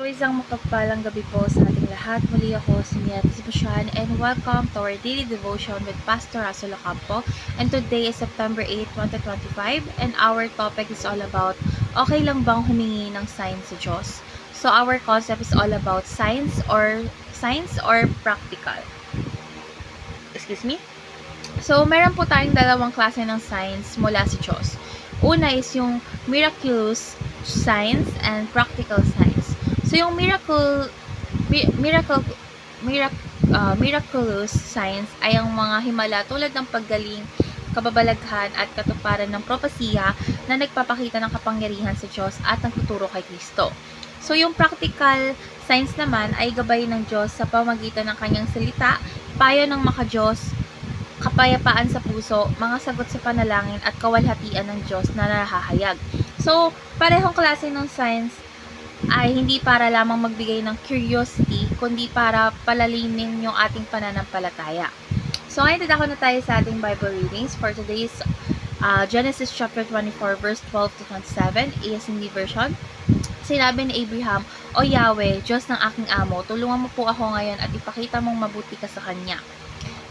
Isang mapagpalang gabi po sa ating lahat. Muli ako si Mia Tisbushan and welcome to our daily devotion with Pastor Russell Ocampo. And today is September 8, 2025 and our topic is all about okay lang bang humingi ng sign sa Diyos? So our concept is all about science or practical. Excuse me? So meron po tayong dalawang klase ng signs mula sa Diyos. Una is yung miraculous signs and practical signs. So yung miraculous signs ay ang mga himala tulad ng paggaling, kababalaghan at katuparan ng propesiya na nagpapakita ng kapangyarihan sa Diyos at nagtuturo kay Kristo. So yung practical signs naman ay gabay ng Diyos sa pamamagitan ng kanyang salita, payo ng maka-Diyos, kapayapaan sa puso, mga sagot sa panalangin at kawalhatian ng Diyos na nahahayag. So, parehong klase ng signs ay hindi para lamang magbigay ng curiosity, kundi para palalimin yung ating pananampalataya. So, ngayon dadako na tayo sa ating Bible readings for today's Genesis chapter 24 verse 12 to 27, ESV version. Sinabi ni Abraham, "O Yahweh, Diyos ng aking amo, tulungan mo po ako ngayon at ipakita mong mabuti ka sa kanya."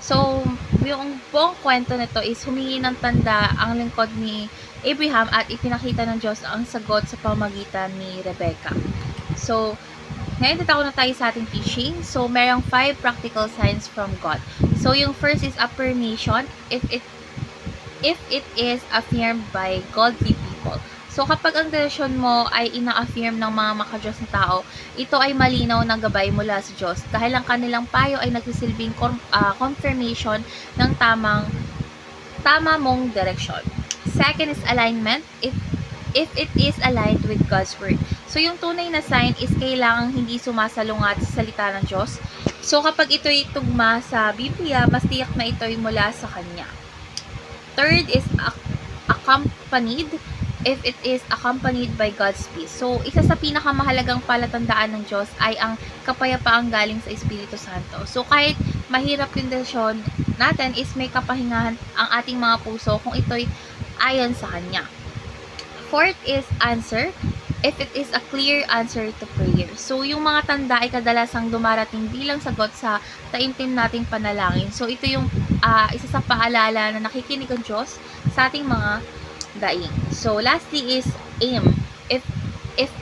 So, yung buong kwento nito is humingi ng tanda ang lingkod ni Abraham at ipinakita ng Diyos ang sagot sa pamamagitan ni Rebecca. So, ngayon tatako na tayo sa ating teaching. So, merong 5 practical signs from God. So, yung first is affirmation if it is affirmed by godly people. So, kapag ang desisyon mo ay ina-affirm ng mga maka-Diyos na tao, ito ay malinaw na gabay mula sa Diyos dahil ang kanilang payo ay nagsisilbing confirmation ng tama mong direksyon. Second is alignment if it is aligned with God's Word. So, yung tunay na sign is kailangang hindi sumasalungat sa salita ng Diyos. So, kapag ito'y tugma sa Biblia, mas tiyak na ito'y mula sa Kanya. Third is accompanied if it is accompanied by God's peace. So, isa sa pinakamahalagang palatandaan ng Diyos ay ang kapayapaang galing sa Espiritu Santo. So, kahit mahirap yung desisyon natin is may kapahingahan ang ating mga puso kung ito'y ayon sa Kanya. Fourth is answer if it is a clear answer to prayer. So, yung mga tanda ay kadalasang dumarating bilang sagot sa taimtim nating panalangin. So, ito yung isa sa paalala na nakikinig ang Diyos sa ating mga daing. So, lastly is aim. If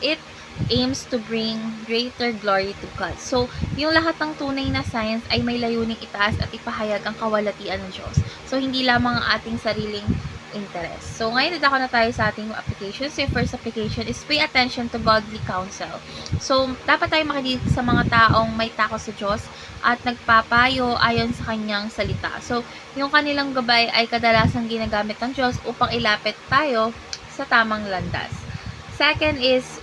it aims to bring greater glory to God. So, yung lahat ng tunay na signs ay may layuning itaas at ipahayag ang kawalatian ng Diyos. So, hindi lamang ang ating sariling interest. So, ngayon dadako na tayo sa ating application. So, yung first application is pay attention to godly counsel. So, dapat tayo makinig sa mga taong may takot sa Diyos at nagpapayo ayon sa kanyang salita. So, yung kanilang gabay ay kadalasang ginagamit ng Diyos upang ilapit tayo sa tamang landas. Second is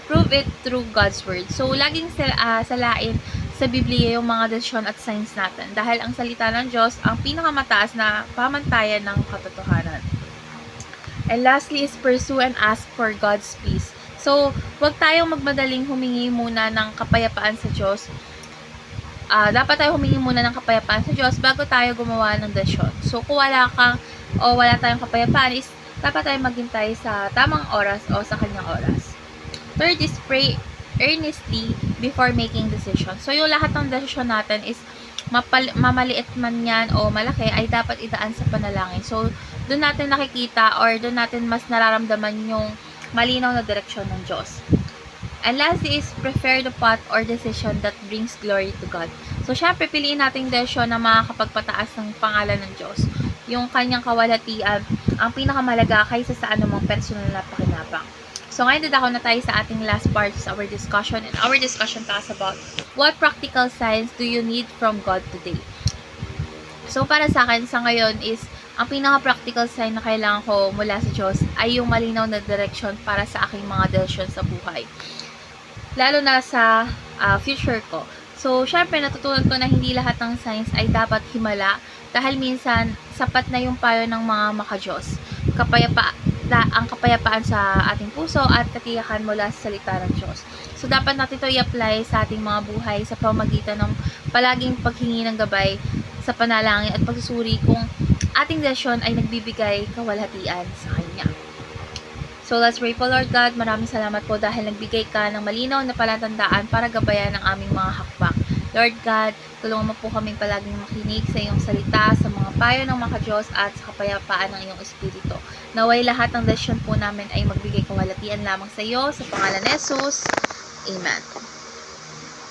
prove it through God's Word. So, laging salain sa Biblia yung mga desisyon at signs natin dahil ang salita ng Diyos ang pinakamataas na pamantayan ng katotohanan. And lastly is pursue and ask for God's peace. So, huwag tayong magmadaling humingi muna ng kapayapaan sa Diyos. Dapat tayo humingi muna ng kapayapaan sa Diyos bago tayo gumawa ng desisyon. So, kung wala tayong kapayapaan is dapat tayo maghintay sa tamang oras o sa kanyang oras. Third is pray earnestly before making decision. So, yung lahat ng desisyon natin is mamaliit man yan o malaki ay dapat idaan sa panalangin. So, doon natin nakikita or doon natin mas nararamdaman yung malinaw na direksyon ng Diyos. And lastly is prefer the path or decision that brings glory to God. So, syempre, piliin natin desisyon na makakapagpataas ng pangalan ng Diyos. Yung kanyang kawalatian ang pinakamalaga kaysa sa anumang personal na pakinabang. So, ngayon dadako na tayo sa ating last part of our discussion. And our discussion talks about what practical signs do you need from God today? So, para sa akin, sa ngayon is, ang pinaka-practical sign na kailangan ko mula sa Diyos ay yung malinaw na direction para sa aking mga desisyon sa buhay. Lalo na sa future ko. So, syempre, natutunan ko na hindi lahat ng signs ay dapat himala dahil minsan, sapat na yung payo ng mga maka-Diyos. Ang kapayapaan sa ating puso at katiyakan mula sa salita ng Diyos. So, dapat natin ito i-apply sa ating mga buhay sa pamamagitan ng palaging paghingi ng gabay sa panalangin at pagsusuri kung ating desisyon ay nagbibigay kawalhatian sa Kanya. So let's pray po, Lord God. Maraming salamat po dahil nagbigay ka ng malinaw na palatandaan para gabayan ang aming mga hakbang. Lord God, tulungan mo po kaming palaging makinig sa iyong salita, sa mga payo ng mga Diyos at sa kapayapaan ng iyong Espiritu. Naway lahat ng desisyon po namin ay magbigay kawalatian lamang sa iyo. Sa pangalan ni Jesus, Amen.